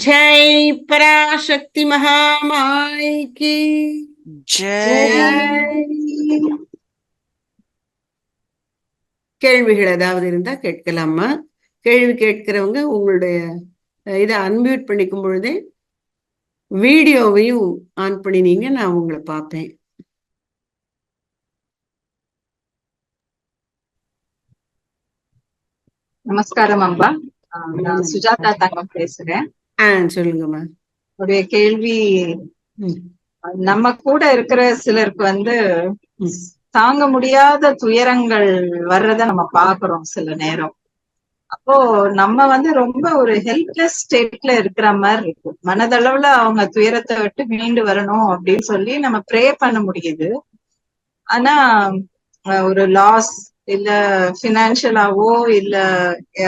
जय पराशक्ति महामाई की ஜெய். கேள்விகள் ஏதாவது இருந்தா கேட்கலாமா? கேள்வி கேட்கிறவங்க உங்களுடைய இதை அன்மியூட் பண்ணிக்கும் பொழுதே வீடியோவையும் ஆன் பண்ணினீங்க, நான் உங்களை பார்ப்பேன். நமஸ்காரம் அம்பா. நான் சுஜாதா தங்கம் பேசுறேன். சொல்லுங்கம்மா. உடைய கேள்வி, நம்ம கூட இருக்கிற சிலருக்கு தாங்க முடியாத துயரங்கள் வர்றத நம்ம பாக்குறோம் சில நேரம். அப்போ நம்ம ரொம்ப ஒரு ஹெல்ப்லெஸ் ஸ்டேட்ல இருக்கிற மாதிரி இருக்கும். மனதளவுல அவங்க துயரத்தை விட்டு மீண்டு வரணும் அப்படின்னு சொல்லி நம்ம ப்ரே பண்ண முடியுது. ஆனா ஒரு லாஸ் இல்ல பினான்சியலாவோ இல்ல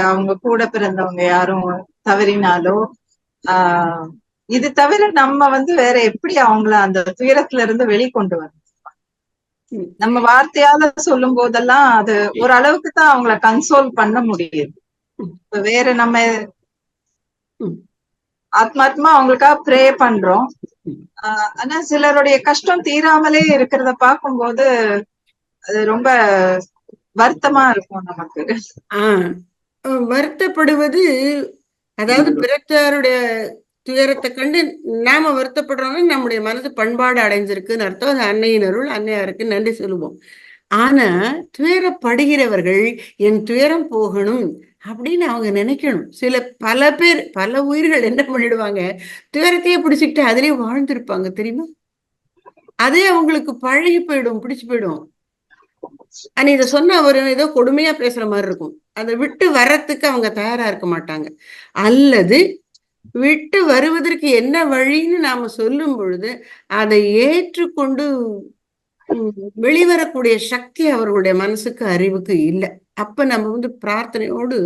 அவங்க கூட பிறந்தவங்க யாரும் தவறினாலோ இது தவிர நம்ம வேற எப்படி அவங்கள அந்த துயரத்துல இருந்து வெளிக்கொண்டு வரணும்? நம்ம வார்த்தையால சொல்லும் போதெல்லாம் அது ஓரளவுக்கு தான் அவங்கள கன்சோல் பண்ண முடியுது. வேற நம்ம ஆத்மாத்மா அவங்களுக்காக ப்ரே பண்றோம். ஆனா சிலருடைய கஷ்டம் தீராமலே இருக்கிறத பார்க்கும்போது அது ரொம்ப வருத்தமா இருக்கும் நமக்கு. வருத்தப்படுவது, அதாவது பிறத்தாருடைய துயரத்தை கண்டு நாம வருத்தப்படுறோம்னா நம்முடைய மனது பண்பாடு அடைஞ்சிருக்குன்னு அர்த்தம். அது அன்னையின் அருள், அன்னையாருக்கு நன்றி சொல்லுவோம். ஆனா துயரப்படுகிறவர்கள் என் துயரம் போகணும் அப்படின்னு அவங்க நினைக்கணும். பல பேர், பல உயிர்கள் என்ன பண்ணிடுவாங்க, துயரத்தையே பிடிச்சிக்கிட்டு அதிலேயே வாழ்ந்திருப்பாங்க தெரியுமா? அதே அவங்களுக்கு பழகி போயிடும், பிடிச்சு போயிடும். ஆனா இதை சொன்ன ஒரு ஏதோ கொடுமையா பேசுற மாதிரி இருக்கும். அதை விட்டு வர்றதுக்கு அவங்க தயாரா இருக்க மாட்டாங்க. அல்லது விட்டு வருவதற்கு என்ன வழின்னு நாம சொல்லும் பொழுது அதை ஏற்றுக்கொண்டு வெளிவரக்கூடிய சக்தி அவர்களுடைய மனசுக்கு, அறிவுக்கு இல்லை. அப்ப நம்ம பிரார்த்தனையோடு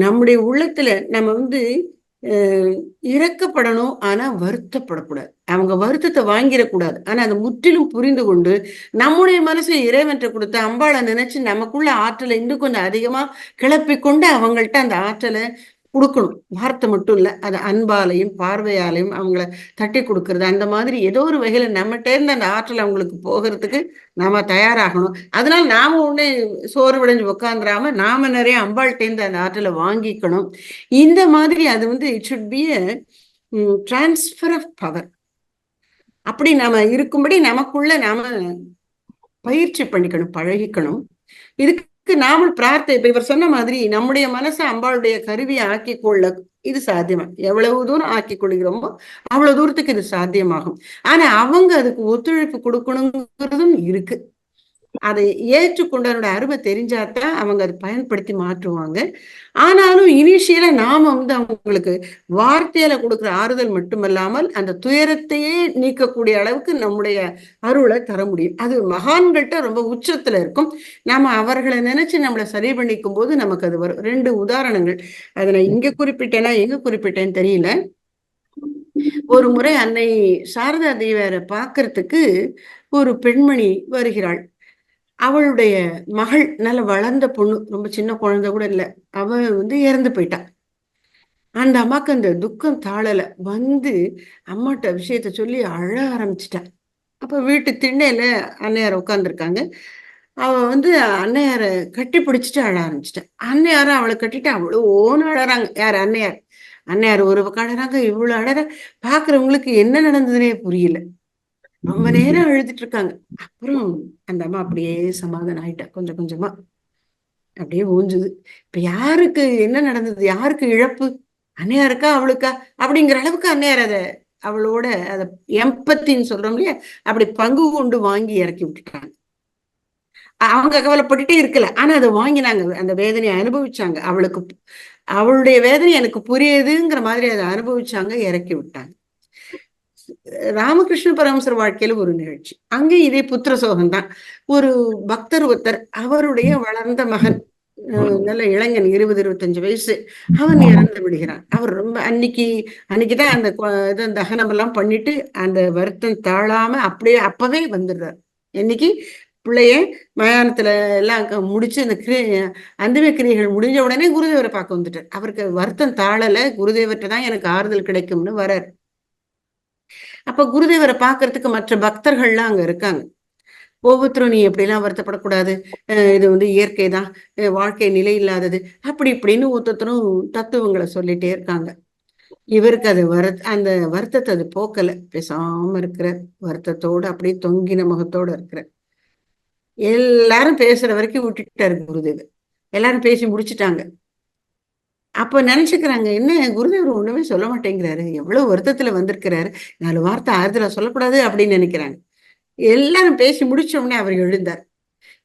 நம்முடைய உள்ளத்துல நம்ம இறக்கப்படணும். ஆனா வருத்தப்படக்கூடாது. அவங்க வருத்தத்தை வாங்கிடக்கூடாது. ஆனா அதை முற்றிலும் புரிந்து கொண்டு நம்முடைய மனசை இறைவன்ட்ட கொடுத்து அம்பாளை நினைச்சு நமக்குள்ள ஆற்றலை இன்னும் கொஞ்சம் அதிகமா கிளப்பி கொண்டு அவங்கள்ட்ட அந்த ஆற்றலை கொடுக்கணும். வார்த்தை மட்டும் இல்ல, அது அன்பாலையும் பார்வையாலையும் அவங்கள தட்டி கொடுக்கறது. அந்த மாதிரி ஏதோ ஒரு வகையில நம்மகிட்ட இருந்து அந்த ஆற்றல் அவங்களுக்கு போகிறதுக்கு நாம தயாராகணும். அதனால நாம உடனே சோர்வடைஞ்சு உட்காந்துராம நாம நிறைய அம்பாள்கிட்ட இருந்து அந்த ஆற்றலை வாங்கிக்கணும். இந்த மாதிரி அது it should be a transfer of power. அப்படி நாம இருக்கும்படி நமக்குள்ள நாம பயிற்சி பண்ணிக்கணும், பழகிக்கணும். இதுக்கு நாமல் பிரார்த்தனை, இப்ப இவர் சொன்ன மாதிரி நம்முடைய மனசை அம்பாளுடைய கருவியை ஆக்கி கொள்ள இது சாத்தியமா. எவ்வளவு தூரம் ஆக்கி கொள்கிறோமோ அவ்வளவு தூரத்துக்கு இது சாத்தியமாகும். ஆனா அவங்க அதுக்கு ஒத்துழைப்பு கொடுக்கணுங்கிறதும் இருக்கு. அதை ஏற்றுக்கொண்டு அதோட அருமை தெரிஞ்சாதான் அவங்க அதை பயன்படுத்தி மாற்றுவாங்க. ஆனாலும் இனிஷியலா நாம அவங்களுக்கு வார்த்தையில கொடுக்குற ஆறுதல் மட்டுமல்லாமல் அந்த துயரத்தையே நீக்கக்கூடிய அளவுக்கு நம்முடைய அருளை தர முடியும். அது மகான்கள்ட்ட ரொம்ப உச்சத்துல இருக்கும். நாம அவர்களை நினைச்சு நம்மளை சரி பண்ணிக்கும் போது நமக்கு அது வரும். 2 உதாரணங்கள் அதை நான் இங்க குறிப்பிட்டேன்னா எங்க குறிப்பிட்டேன்னு தெரியல. ஒரு முறை அன்னை சாரதா தேவியாரை பார்க்கறதுக்கு ஒரு பெண்மணி வருகிறாள். அவளுடைய மகள் நல்ல வளர்ந்த பொண்ணு, ரொம்ப சின்ன குழந்தை கூட இல்லை. அவ இறந்து போயிட்டான். அந்த அம்மாக்கு அந்த துக்கம் தாழல. அம்மாட்ட விஷயத்த சொல்லி அழ ஆரம்பிச்சிட்டான். அப்ப வீட்டு திண்ணையில அன்னையார் உட்காந்துருக்காங்க. அவ அன்னையார கட்டி பிடிச்சிட்டு அழ ஆரம்பிச்சிட்டான். அன்னையாரும் அவளை கட்டிட்டு அவ்வளோன்னு அழறாங்க. யார்? அன்னையார். அன்னையார் ஒரு பக்கம் அழறாங்க, இவ்வளவு அழற. பாக்குறவங்களுக்கு என்ன நடந்ததுன்னே புரியல. ரொம்ப நேரம் அழுதுட்டு இருக்காங்க. அப்புறம் அந்த அம்மா அப்படியே சமாதானம் ஆயிட்டா. கொஞ்சம் கொஞ்சமா அப்படியே ஊஞ்சுது. இப்ப யாருக்கு என்ன நடந்தது, யாருக்கு இழப்பு, அன்னையாருக்கா அவளுக்கா அப்படிங்கிற அளவுக்கு அன்னையார் அவளோட அத எம்பத்தின்னு சொல்றோம் இல்லையா, அப்படி பங்கு கொண்டு வாங்கி இறக்கி விட்டுட்டாங்க. அவங்க கவலைப்பட்டுட்டே இருக்கல, ஆனா அதை வாங்கினாங்க. அந்த வேதனையை அனுபவிச்சாங்க. அவளுடைய வேதனை எனக்கு புரியுதுங்கிற மாதிரி அதை அனுபவிச்சாங்க, இறக்கி விட்டாங்க. ராமகிருஷ்ண பரமசர் வாழ்க்கையில ஒரு நிகழ்ச்சி. அங்கே இதே புத்திர சோகம் தான். ஒரு பக்தர் ஒருத்தர், அவருடைய வளர்ந்த மகன், நல்ல இளைஞன், 20-25 வயசு, அவன் இறந்து விடுகிறான். அவர் ரொம்ப அன்னைக்குதான் அந்த தகனம் எல்லாம் பண்ணிட்டு அந்த வருத்தம் தாழாம அப்படியே அப்பவே வந்துடுறார். என்னைக்கு பிள்ளைய மயானத்துல எல்லாம் முடிச்சு அந்த அந்திம கிரியைகள் முடிஞ்ச உடனே குருதேவரை பார்க்க வந்துட்டார். அவருக்கு வருத்தம் தாழல, குருதேவர்கிட்ட தான் எனக்கு ஆறுதல் கிடைக்கும்னு வரார். அப்ப குருதேவரை பார்க்கறதுக்கு மற்ற பக்தர்கள்லாம் அங்க இருக்காங்க. ஒவ்வொருத்தரும் நீ எப்படிலாம் வருத்தப்படக்கூடாது, இது வந்து இயற்கை தான், வாழ்க்கை நிலை இல்லாதது, அப்படி இப்படின்னு ஒருத்தரும் தத்துவங்களை சொல்லிட்டே இருக்காங்க. இவருக்கு அது அந்த வருத்தத்தை அது போக்கல. பேசாம இருக்கிற வருத்தத்தோட அப்படியே தொங்கின முகத்தோட இருக்கிற. எல்லாரும் பேசுற வரைக்கும் விட்டுட்டாரு குருதேவர். எல்லாரும் பேசி முடிச்சுட்டாங்க. அப்ப நினைச்சுக்கிறாங்க, என்ன குருதேவர் ஒண்ணுமே சொல்ல மாட்டேங்கிறாரு, எவ்வளவு வருத்தத்துல வந்திருக்கிறாரு, 4 வார்த்தை ஆறுதலா சொல்லக்கூடாது அப்படின்னு நினைக்கிறாங்க. எல்லாரும் பேசி முடிச்ச உடனே அவர் எழுந்தார்.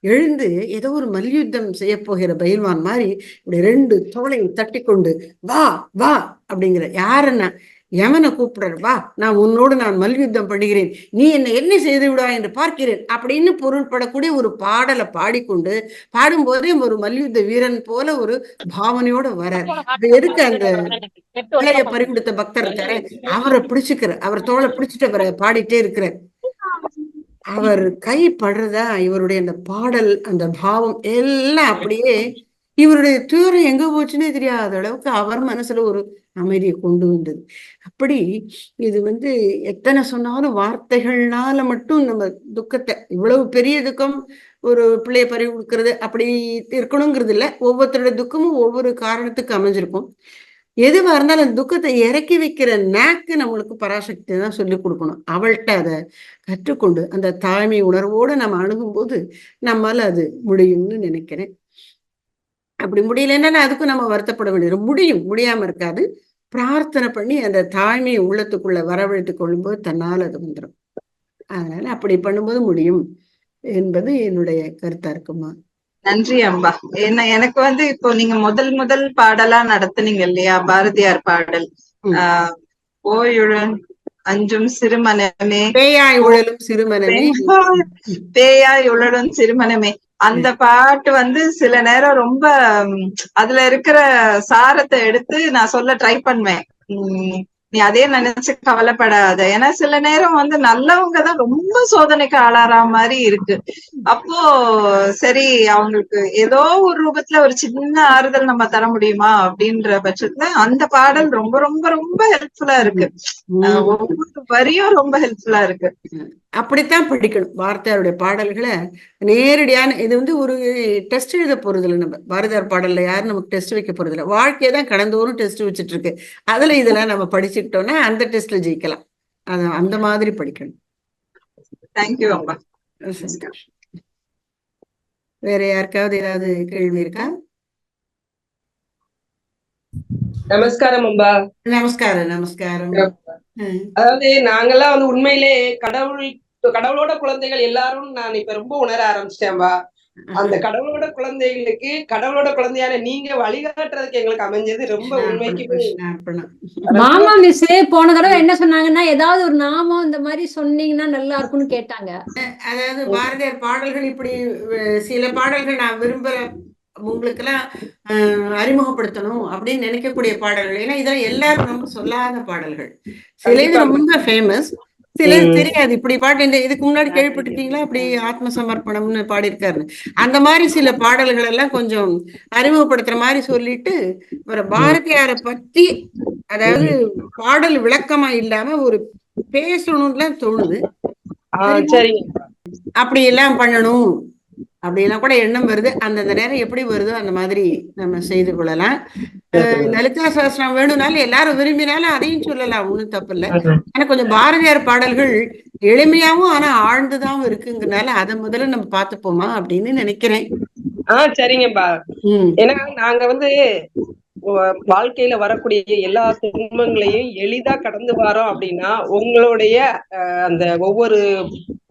எழுந்து ஏதோ ஒரு மல்யுத்தம் செய்ய போகிற பயில்வான் மாதிரி இப்படி 2 தோளையும் தட்டி கொண்டு வா வா அப்படிங்கிற. யாருன்னா யமனை கூப்பிடுற, வா நான் உன்னோடு நான் மல்யுத்தம் பண்ணுகிறேன், நீ என்ன செய்து விடா என்று பார்க்கிறேன் அப்படின்னு பொருள்படக்கூடிய ஒரு பாடலை பாடிக்கொண்டு பாடும்போதே ஒரு மல்யுத்த வீரன் போல ஒரு பாவனையோட வரார். எதுக்கு அந்த பிள்ளைய பறிகொடுத்த பக்தர் இருக்காரு, அவரை பிடிச்சுக்கிற, அவர் தோலை பிடிச்சிட்டு அவரை பாடிட்டே இருக்கிறார். அவர் கை படுறதா இவருடைய அந்த பாடல், அந்த பாவம் எல்லாம் அப்படியே இவருடைய துயரம் எங்க போச்சுன்னே தெரியாத அளவுக்கு அவர் மனசுல ஒரு அமைதியை கொண்டு வந்தது. அப்படி இது வந்து எத்தனை சொன்னாலும் வார்த்தைகள்னால மட்டும் நம்ம துக்கத்தை, இவ்வளவு பெரிய துக்கம் ஒரு பிள்ளைய பறி கொடுக்கறது அப்படி இருக்கணுங்கிறது இல்லை. ஒவ்வொருத்தருடைய துக்கமும் ஒவ்வொரு காரணத்துக்கு அமைஞ்சிருக்கும். எதுவா இருந்தாலும் அந்த துக்கத்தை இறக்கி வைக்கிற நாக்கு நம்மளுக்கு பராசக்தி தான் சொல்லிக் கொடுக்கணும். அவள்கிட்ட அதை கற்றுக்கொண்டு அந்த தாய்மை உணர்வோடு நம்ம அணுகும்போது நம்மால அது முடியும்னு நினைக்கிறேன். அப்படி முடியலன்னா அதுக்கும் நம்ம வருத்தப்பட வேண்டியது, முடியும், முடியாம இருக்காது. பிரார்த்தனை பண்ணி அந்த தாய்மையை உள்ளத்துக்குள்ள வரவழைத்துக் கொள்ளும்போது தன்னால் அது வந்துடும். அதனால அப்படி பண்ணும்போது முடியும் என்பது என்னுடைய கருத்தா இருக்குமா. நன்றி அம்பா. எனக்கு வந்து இப்போ நீங்க முதல் பாடலா நடத்துனீங்க இல்லையா, பாரதியார் பாடல், ஓயுழன் அஞ்சும் சிறுமனமே பேயாய் உழலும் சிறுமனமே, பேயாய் உழலும் சிறுமனமே, அந்த பாட்டு வந்து சில நேரம் ரொம்ப அதுல இருக்கிற சாரத்தை எடுத்து நான் சொல்ல ட்ரை பண்ணுவேன். நீ அதே நினைச்சு கவலைப்படாத, ஏன்னா சில நேரம் வந்து நல்லவங்கதான் ரொம்ப சோதனைக்கு ஆளாற மாதிரி இருக்கு. அப்போ சரி, அவங்களுக்கு ஏதோ ஒரு ரூபத்துல ஒரு சின்ன ஆறுதல் நம்ம தர முடியுமா அப்படின்ற பட்சத்துல அந்த பாடல் ரொம்ப ரொம்ப ரொம்ப ஹெல்ப்ஃபுல்லா இருக்கு. ஒவ்வொரு வரியும் ரொம்ப ஹெல்ப்ஃபுல்லா இருக்கு. அப்படித்தான் படிக்கணும் பாரதியாருடைய பாடல்களை. நேரடியான இது வந்து ஒரு டெஸ்ட் எழுத போறது இல்லை. நம்ம பாரதியார் பாடல்ல யாரும் நமக்கு டெஸ்ட் வைக்க போறது இல்லை. வாழ்க்கையை தான் கடந்தோறும் டெஸ்ட் வச்சுட்டு இருக்கு. அதுல இதெல்லாம் நம்ம படிச்சுக்கிட்டோம்னா அந்த டெஸ்ட்ல ஜெயிக்கலாம். அந்த மாதிரி படிக்கணும். தேங்க்யூ அம்மா. வேற யாருக்காவது ஏதாவது கேள்வி இருக்கா? நமஸ்காரம் அம்பா. நமஸ்காரம். நமஸ்காரம். அதாவது நாங்கெல்லாம் வந்து உண்மையிலே கடவுளோட குழந்தைகள் எல்லாரும் நான் இப்ப ரொம்ப உணர ஆரம்பிச்சிட்டேன்பா. அந்த கடவுளோட குழந்தைகளுக்கு கடவுளோட குழந்தையான நீங்க வழிகாட்டுறதுக்கு எங்களுக்கு அமைஞ்சது ரொம்ப உண்மைக்கு. மாமா மிஸ் போன தடவை என்ன சொன்னாங்கன்னா, ஏதாவது ஒரு நாமம் இந்த மாதிரி சொன்னீங்கன்னா நல்லா இருக்கும்னு கேட்டாங்க. அதாவது பாரதியார் பாடல்கள் இப்படி சில பாடல்கள் நான் விரும்புற உங்களுக்கு எல்லாம் அறிமுகப்படுத்தணும் அப்படின்னு நினைக்கக்கூடிய பாடல்கள். ஏன்னா இதெல்லாம் எல்லாரும் ரொம்ப சொல்லாத பாடல்கள். சில இது ரொம்ப ஃபேமஸ், சிலர் தெரியாது. இப்படி பாட்டு இதுக்கு முன்னாடி கேள்விப்பட்டிருக்கீங்களா, இப்படி ஆத்ம சமர்ப்பணம்னு பாடியிருக்காரு. அந்த மாதிரி சில பாடல்கள் எல்லாம் கொஞ்சம் அறிமுகப்படுத்துற மாதிரி சொல்லிட்டு பாரதியாரை பத்தி, அதாவது பாடல் விளக்கமா இல்லாம ஒரு பேசணும்னு தோணுது. அப்படி எல்லாம் பண்ணணும் அப்படின்னா கூட எண்ணம் வருது. அந்தந்த நேரம் எப்படி வருதோ அந்த மாதிரி நம்ம செய்து கொள்ளலாம். லலிதா சஹஸ்ரம் வேணும்னாலும் எல்லாரும் விரும்பினாலும் அதையும் சொல்லலாம், ஒண்ணும் தப்பு இல்லை. ஆனா கொஞ்சம் பாரதியார் பாடல்கள் எளிமையாவும் ஆனா ஆழ்ந்துதான் இருக்குங்கிறதுனால அதை முதல்ல நம்ம பார்த்துப்போமா அப்படின்னு நினைக்கிறேன். சரிங்கப்பா. ஏன்னா நாங்க வந்து வாழ்க்கையில வரக்கூடிய எல்லா துன்பங்களையும் எளிதா கடந்து வரோம் அப்படின்னா உங்களுடைய அந்த ஒவ்வொரு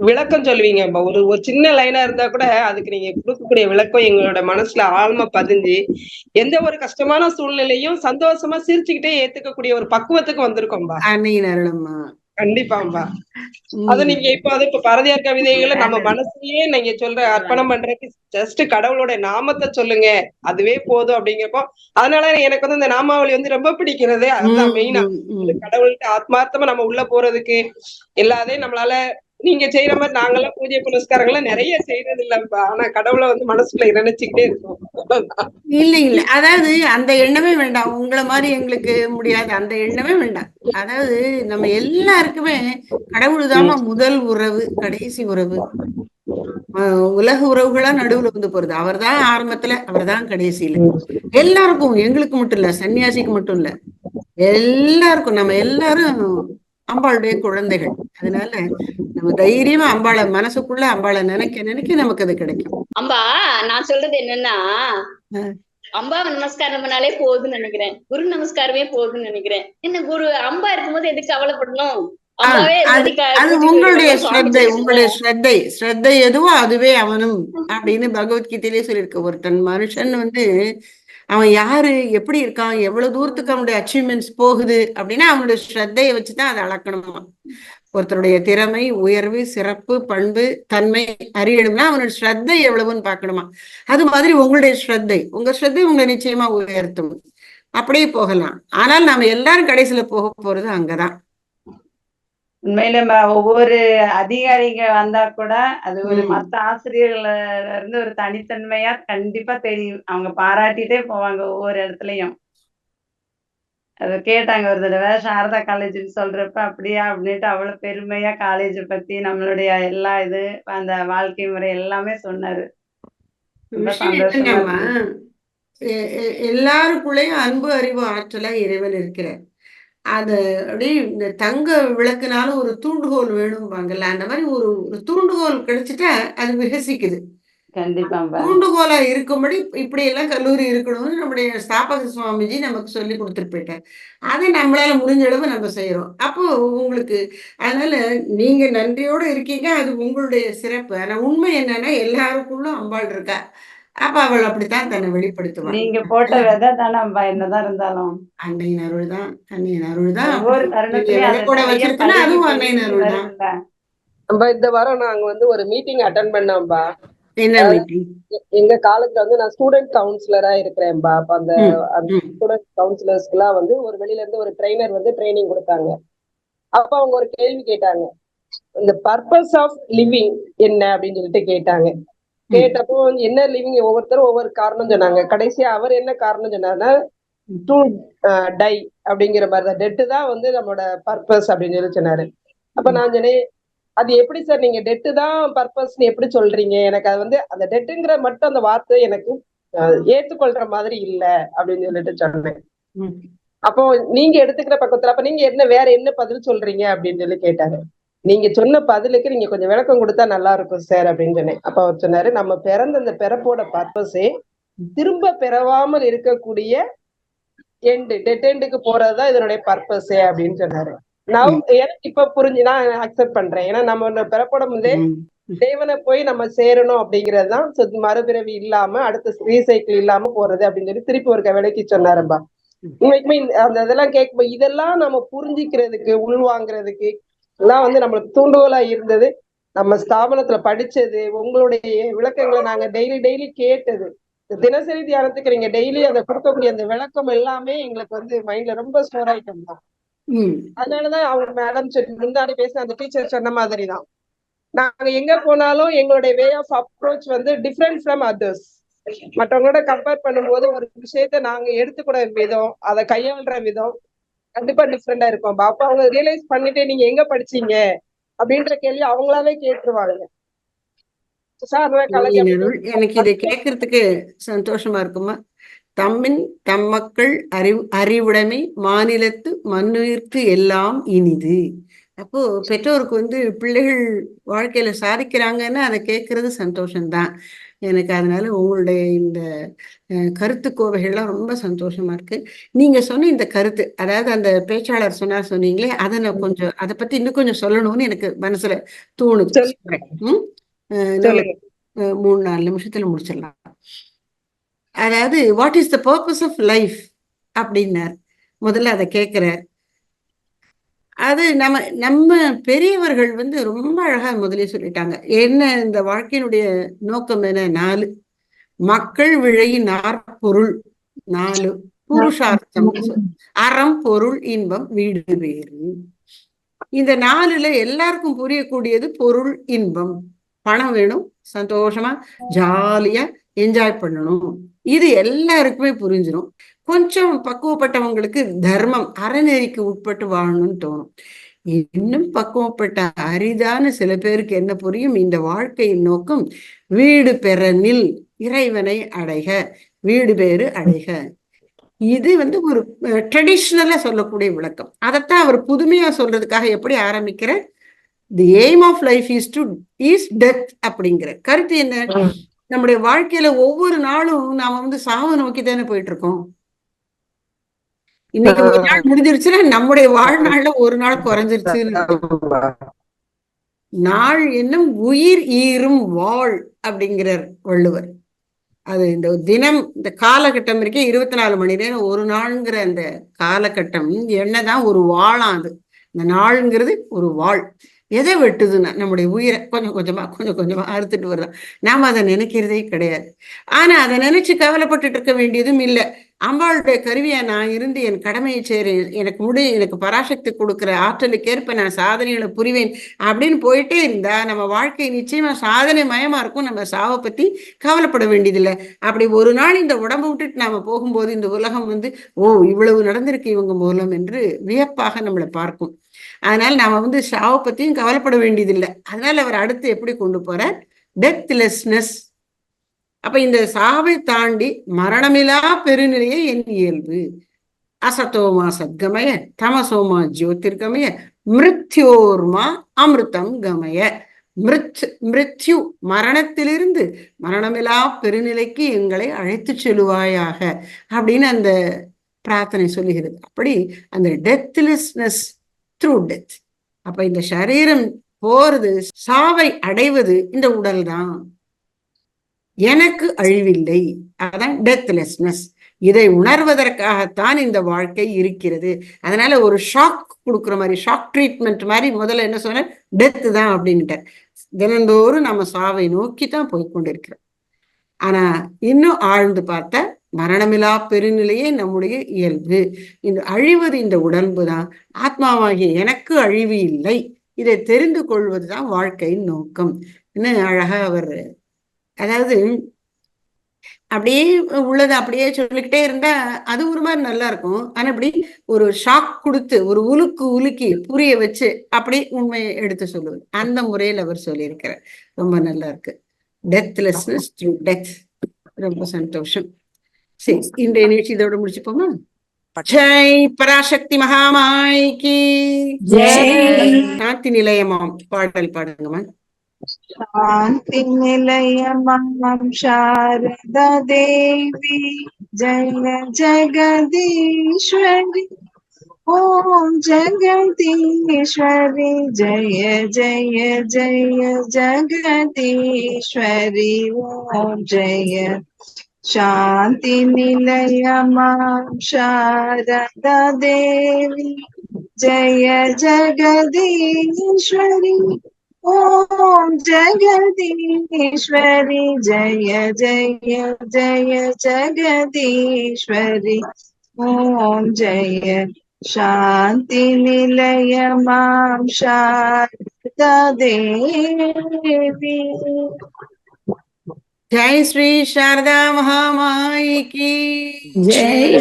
விளக்கம் சொல்லுவீங்க. ஒரு சின்ன லைனா இருந்தா கூட அதுக்கு நீங்க கொடுக்கக்கூடிய விளக்கம் எங்களோட மனசுல ஆழமா பதிஞ்சு எந்த ஒரு கஷ்டமான சூழ்நிலையும் சந்தோஷமா சிரிச்சுக்கிட்டே ஏத்துக்கக்கூடிய ஒரு பக்குவத்துக்கு வந்திருக்கோம்பா. கண்டிப்பாம்பா. அது நீங்க இப்ப பாரதியார் கவிதைகளை நம்ம மனசுலயே நீங்க சொல்ற அர்ப்பணம் பண்றதுக்கு ஜஸ்ட் கடவுளோட நாமத்தை சொல்லுங்க, அதுவே போதும் அப்படிங்கிறப்போ அதனால எனக்கு வந்து இந்த நாமாவளி வந்து ரொம்ப பிடிக்கிறது. அதுதான் மெயினா. கடவுள்கிட்ட ஆத்மார்த்தமா நம்ம உள்ள போறதுக்கு எல்லாத்தையும் நம்மளால நீங்க செய்யற மாதிரி நாங்கெல்லாம் பூஜை புனஸ்காரங்கள்லாம் நிறைய செய்யறது இல்லப்பா. ஆனா கடவுளை வந்து மனசுக்குள்ள நினைச்சுக்கிட்டே இருக்கோம். இல்ல அதாவது அந்த எண்ணமே வேண்டாம். உங்களை மாதிரி எங்களுக்கு முடியாது, அந்த எண்ணமே வேண்டாம். அதாவது நம்ம எல்லாருக்குமே கடவுள் தாமா முதல் உறவு, கடைசி உறவு. உலக உறவுகளா நடுவுல வந்து போறது. அவர் தான் ஆரம்பத்துல, அவர் தான் கடைசியில. எல்லாருக்கும், எங்களுக்கு மட்டும் இல்ல, சன்னியாசிக்கு மட்டும் இல்ல, எல்லாருக்கும். நம்ம எல்லாரும் அம்பாளுடைய குழந்தைகள். அதனால நம்ம தைரியமா அம்பாளை மனசுக்குள்ள அம்பாளை நினைக்க நினைக்க நமக்கு அது கிடைக்கும். அம்பா, நான் சொல்றது என்னன்னா, அம்பா நமஸ்காரம் பண்ணாலே போதும்னு நினைக்கிறேன். குரு நமஸ்காரமே போதும்னு நினைக்கிறேன். என்ன குரு அம்பா இருக்கும்போது எதுக்கு கவலைப்படணும்? அது உங்களுடைய ஸ்ரத்தை, உங்களுடைய ஸ்ரத்தை எதுவோ அதுவே அவனும் அப்படின்னு பகவத்கீதையிலே சொல்லியிருக்கு. ஒருத்தன் மனுஷன் வந்து அவன் யாரு, எப்படி இருக்கான், எவ்வளவு தூரத்துக்கு அவனுடைய அச்சீவ்மெண்ட்ஸ் போகுது அப்படின்னா அவனுடைய ஸ்ரத்தையை வச்சுதான் அதை அளக்கணுமா. ஒருத்தருடைய திறமை, உயர்வு, சிறப்பு, பண்பு, தன்மை அறியணும்னா அவனுடைய ஸ்ரத்தை எவ்வளவுன்னு பார்க்கணுமா. அது மாதிரி உங்களுடைய ஸ்ரத்தை, உங்க ஸ்ரத்தை உங்களை நிச்சயமா உயர்த்தும். அப்படியே போகலாம். ஆனால் நாம எல்லாரும் கடைசியில போக போறது அங்கதான். உண்மையில ஒவ்வொரு அதிகாரிங்க வந்தா கூட அது ஒரு மத்த ஆசிரியர்கள இருந்து ஒரு தனித்தன்மையா கண்டிப்பா தெரியும். அவங்க பாராட்டிட்டே போவாங்க ஒவ்வொரு இடத்துலயும். அது கேட்டாங்க ஒரு தடவை சாரதா காலேஜ்னு சொல்றப்ப, அப்படியா அப்படின்ட்டு அவ்வளவு பெருமையா காலேஜ் பத்தி நம்மளுடைய எல்லா இது அந்த வாழ்க்கை முறை எல்லாமே சொன்னாரு. ரொம்ப சந்தோஷமா எல்லாருக்குள்ளேயும் அன்பு, அறிவு, ஆற்றலா இறைவன் இருக்கிறார். அது அப்படியே இந்த தங்க விளக்குனாலும் ஒரு தூண்டுகோல் வேணும்பாங்கல்ல, அந்த மாதிரி ஒரு தூண்டுகோல் கிடைச்சிட்டா அது விகசிக்குது. கண்டிப்பா தூண்டுகோலா இருக்கும்படி இப்படி எல்லாம் கல்லூரி இருக்கணும்னு நம்முடைய ஸ்தாபக சுவாமிஜி நமக்கு சொல்லி கொடுத்துட்டு போயிட்டார். அதை நம்மளால முடிஞ்ச அளவு நம்ம செய்யறோம். அப்போ உங்களுக்கு அதனால நீங்க நன்றியோட இருக்கீங்க, அது உங்களுடைய சிறப்பு. ஆனா உண்மை என்னன்னா எல்லாருக்குள்ளும் அம்பாள் இருக்கா. அப்ப அவள் அப்படித்தான் தன்னை வெளிப்படுத்துவாள். நீங்க போட்ட விதை தானே என்னதான் இருந்தாலும் அன்னையின் அருள் தான், அன்னையின் அருள் தான். ஒவ்வொரு தருணத்திலயும் கூட வச்சிருக்கேன்னா அதுவும் அன்னையின் அருள் தான். நம்ம இந்த வாரம் நாங்க வந்து ஒரு மீட்டிங் அட்டென்ட் பண்ணோம்பா. என்ன மீட்டிங்? எங்க காலேஜ்ல வந்து நான் ஸ்டூடெண்ட் கவுன்சிலரா இருக்கிறேன்பா. அப்ப அந்த ஸ்டூடெண்ட் கவுன்சிலர்ஸ்க்கு எல்லாம் வந்து ஒரு வெளியில இருந்து ஒரு ட்ரெயினர் வந்து ட்ரைனிங் கொடுத்தாங்க. அப்ப அவங்க ஒரு கேள்வி கேட்டாங்க, இந்த பர்பஸ் ஆஃப் லிவிங் என்ன அப்படின்னு சொல்லிட்டு கேட்டாங்க. கேட்டப்போ என்ன லிவிங், ஒவ்வொருத்தரும் ஒவ்வொரு காரணம் சொன்னாங்க. கடைசியா அவர் என்ன காரணம் சொன்னாருன்னா, டு டை அப்படிங்கிற மாதிரிதான், டெட்டு தான் வந்து நம்மளோட பர்பஸ் அப்படின்னு சொல்லி சொன்னாரு. அப்ப நான் சொன்னேன், அது எப்படி சார் நீங்க டெட்டு தான் பர்பஸ்ன்னு எப்படி சொல்றீங்க? எனக்கு அது வந்து அந்த டெட்டுங்கிற மட்டும் அந்த வார்த்தை எனக்கு ஏத்துக்கொள்ற மாதிரி இல்ல அப்படின்னு சொல்லிட்டு சொன்னேன். அப்போ நீங்க எடுத்துக்கிற பக்கத்துல அப்ப நீங்க என்ன வேற என்ன பதில் சொல்றீங்க அப்படின்னு சொல்லி கேட்டாரு. நீங்க சொன்ன பதிலுக்கு நீங்க கொஞ்சம் விளக்கம் கொடுத்தா நல்லா இருக்கும் சார் அப்படின்னு சொன்னேன். அப்ப அவர் சொன்னாரு, நம்ம பிறந்த அந்த பிறப்போட பர்பஸே திரும்ப பிறவாமல் இருக்கக்கூடிய டெட் எண்டுக்கு போறதுதான் இதனுடைய பர்பஸே அப்படின்னு சொன்னாரு. நான் எனக்கு இப்ப புரிஞ்சு நான் அக்செப்ட் பண்றேன். ஏன்னா நம்ம பிறப்போட முன்னே தேவனை போய் நம்ம சேரணும் அப்படிங்கறதுதான் மறுபிறவி இல்லாம அடுத்த ரீசைக்கிள் இல்லாம போறது அப்படின்னு சொல்லி திருப்பி ஒரு விலைக்கு சொன்னாருப்பா. உண்மைக்குமே அந்த இதெல்லாம் கேட்கும்போது இதெல்லாம் நம்ம புரிஞ்சுக்கிறதுக்கு உள்வாங்கிறதுக்கு எல்லாம் வந்து நம்மளுக்கு தூண்டுகோலா இருந்தது. நம்ம ஸ்தாபனத்துல படிச்சது, உங்களுடைய விளக்கங்களை நாங்க டெய்லி கேட்டது, தினசரி தியானத்துக்கு நீங்க டெய்லி அதை கொடுக்கக்கூடிய அந்த விளக்கம் எல்லாமே எங்களுக்கு வந்து மைண்ட்ல ரொம்ப ஸ்டோர் ஆயிட்டோம் தான். அதனாலதான் அவங்க மேடம் முன்னாடி பேசின அந்த டீச்சர் சொன்ன மாதிரிதான், நாங்க எங்க போனாலும் எங்களுடைய வே ஆஃப் அப்ரோச் வந்து டிஃப்ரெண்ட் ஃப்ரம் அதர்ஸ். மற்றவங்களோட கம்பேர் பண்ணும்போது ஒரு விஷயத்த நாங்க எடுத்துக்கூட விதம், அதை கையாளுற விதம் கண்டிப்பா டிஃப்ரெண்டா இருக்கும். அப்ப அவங்க ரியலைஸ் பண்ணிட்டு நீங்க எங்க படிச்சீங்க அப்படின்ற கேள்வி அவங்களாவே கேட்டுருவாங்க. எனக்கு இதை கேட்கறதுக்கு சந்தோஷமா இருக்குமா. தம்மின் தம்மக்கள் அறிவுடைமை மாநிலத்து மண்ணுயிர்க்கு எல்லாம் இனிது. அப்போ பெற்றோருக்கு வந்து பிள்ளைகள் வாழ்க்கையில சாதிக்கிறாங்கன்னா அதை கேட்கறது சந்தோஷம்தான் எனக்கு. அதனால உங்களுடைய இந்த கருத்து கோவைகள்லாம் ரொம்ப சந்தோஷமா இருக்கு. நீங்க சொன்ன இந்த கருத்து, அதாவது அந்த பேச்சாளர் சொன்னீங்களே, அதை நான் கொஞ்சம் அதை பத்தி இன்னும் கொஞ்சம் சொல்லணும்னு எனக்கு மனசுல தோணுது. 3-4 நிமிஷத்துல முடிச்சிடலாம். அதாவது what is the purpose of life அப்படின்னார். முதல்ல அதை கேட்கிறார். அது நம்ம பெரியவர்கள் வந்து ரொம்ப அழகா முதலே சொல்லிட்டாங்க. என்ன இந்த வாழ்க்கையினுடைய நோக்கம் என்ன? 4 மக்கள் விழை நாற்பொருள், 4 புருஷார்த்தம், அறம் பொருள் இன்பம் வீடு வேறு. இந்த 4ல எல்லாருக்கும் புரியக்கூடியது பொருள், இன்பம். பணம் வேணும், சந்தோஷமா ஜாலியா என்ஜாய் பண்ணணும், இது எல்லாருக்குமே புரிஞ்சிடும். கொஞ்சம் பக்குவப்பட்டவங்களுக்கு தர்மம், அறநெறிக்கு உட்பட்டு வாழணும்னு தோணும். இன்னும் பக்குவப்பட்ட அரிதான சில பேருக்கு என்ன புரியும், இந்த வாழ்க்கையின் நோக்கம் வீடு பெறனில் இறைவனை அடைக, வீடு பேறு அடைக. இது ஒரு ட்ரெடிஷ்னலா சொல்லக்கூடிய விளக்கம். அதைத்தான் அவர் புதுமையா சொல்றதுக்காக எப்படி ஆரம்பிக்கிற, the aim of life is death அப்படிங்கிற கருத்து என்ன. நம்முடைய வாழ்க்கையில ஒவ்வொரு நாளும் நாம சாவை நோக்கி தானே போயிட்டு இருக்கோம். இன்னைக்கு ஒரு நாள் முடிஞ்சிருச்சுன்னா நம்முடைய வாழ்நாள்ல ஒரு நாள் குறைஞ்சிருச்சு. நாள் என்னும் உயிர் ஈரும் வாழ் அப்படிங்கிறார் வள்ளுவர். அது இந்த தினம், இந்த காலகட்டம் இருக்கே 24 மணி நேரம் ஒரு நாள்ங்கிற அந்த காலகட்டம் என்னதான் ஒரு வாழாம். அது இந்த நாளுங்கிறது ஒரு வாழ். எதை வெட்டுதுன்னா நம்முடைய உயிரை கொஞ்சம் கொஞ்சமா அறுத்துட்டு வருதான். நாம அதை நினைக்கிறதே கிடையாது. ஆனா அதை நினைச்சு கவலைப்பட்டுட்டு இருக்க வேண்டியதும் இல்லை. அம்பாளுடைய கருவியா நான் இருந்து என் கடமையை செய்றேன், எனக்கு பராசக்தி கொடுக்குற ஆற்றலுக்கேற்ப நான் சாதனைகளை புரிவேன் அப்படின்னு போயிட்டே இருந்தா நம்ம வாழ்க்கை நிச்சயமா சாதனை மயமா இருக்கும். நம்ம சாவை பத்தி கவலைப்பட வேண்டியதில்லை. அப்படி ஒரு நாள் இந்த உடம்பை விட்டுட்டு நாம போகும்போது இந்த உலகம் ஓ இவ்வளவு நடந்திருக்கு இவங்க மூலம் என்று வியப்பாக நம்மளை பார்க்கும். அதனால நாம சாவை பத்தியும் கவலைப்பட வேண்டியதில்லை. அதனால அவர் அடுத்து எப்படி கொண்டு போறார், டெத்லெஸ்னஸ். அப்ப இந்த சாவை தாண்டி மரணமிலா பெருநிலையை என் இயல்பு. அசதோமா சத்கமய தமசோமா ஜோதிர்கமய மிருத்யோர்மா அமிர்தம் கமய. மிருத்யு மரணத்திலிருந்து மரணமிலா பெருநிலைக்கு எங்களை அழைத்து செல்வாயாக அப்படின்னு அந்த பிரார்த்தனை சொல்லுகிறது. அப்படி அந்த டெத்லெஸ்னஸ் த்ரூ டெத். அப்ப இந்த சரீரம் போறது, சாவை அடைவது இந்த உடல் தான். எனக்கு அழிவில்லை, அதான் டெத்லெஸ்னஸ். இதை உணர்வதற்காகத்தான் இந்த வாழ்க்கை இருக்கிறது. அதனால ஒரு ஷாக் கொடுக்குற மாதிரி, ஷாக் ட்ரீட்மெண்ட் மாதிரி முதல்ல என்ன சொன்ன, டெத்து தான் அப்படின்ட்டு. தினந்தோறும் நம்ம சாவை நோக்கி தான் போய்கொண்டிருக்கிறோம். ஆனா இன்னும் ஆழ்ந்து பார்த்த மரணமிலா பெருநிலையே நம்முடைய இயல்பு. இந்த அழிவது இந்த உடம்பு தான். ஆத்மாவாகிய எனக்கு அழிவு இல்லை, இதை தெரிந்து கொள்வதுதான் வாழ்க்கையின் நோக்கம். இன்னும் அழகா அவர், அதாவது அப்படியே உள்ளதை அப்படியே சொல்லிக்கிட்டே இருந்தா அது ஒரு மாதிரி நல்லா இருக்கும். ஆனா அப்படி ஒரு ஷாக் கொடுத்து ஒரு உலுக்கி புரிய வச்சு அப்படி உண்மையை எடுத்து சொல்லுவது, அந்த முறையில் அவர் சொல்லியிருக்கிறார். ரொம்ப நல்லா இருக்கு. டெத்லெஸ்னஸ் த்ரூ டெத். ரொம்ப சந்தோஷம். சரி, இன்றைய நிகழ்ச்சி இதோட முடிச்சுப்போமா? ஜெய் பராசக்தி மகாமாய்க்கு ஜெய். சாந்தி நிலையமாம் பாடல் பாடுங்கம்மா. शांति निलयमां शारदा देवी जय जगदीश्वरी ओम जगदीश्वरी जय जय जय जगदीश्वरी ओम जय। शांति निलयमां शारदा देवी जय जगदीश्वरी ओम जगदीश्वरी जय जय जय जगदीश्वरी ओम जय। शांति निलयमां शारदा देवी। जय श्री शारदा महामाई की जय।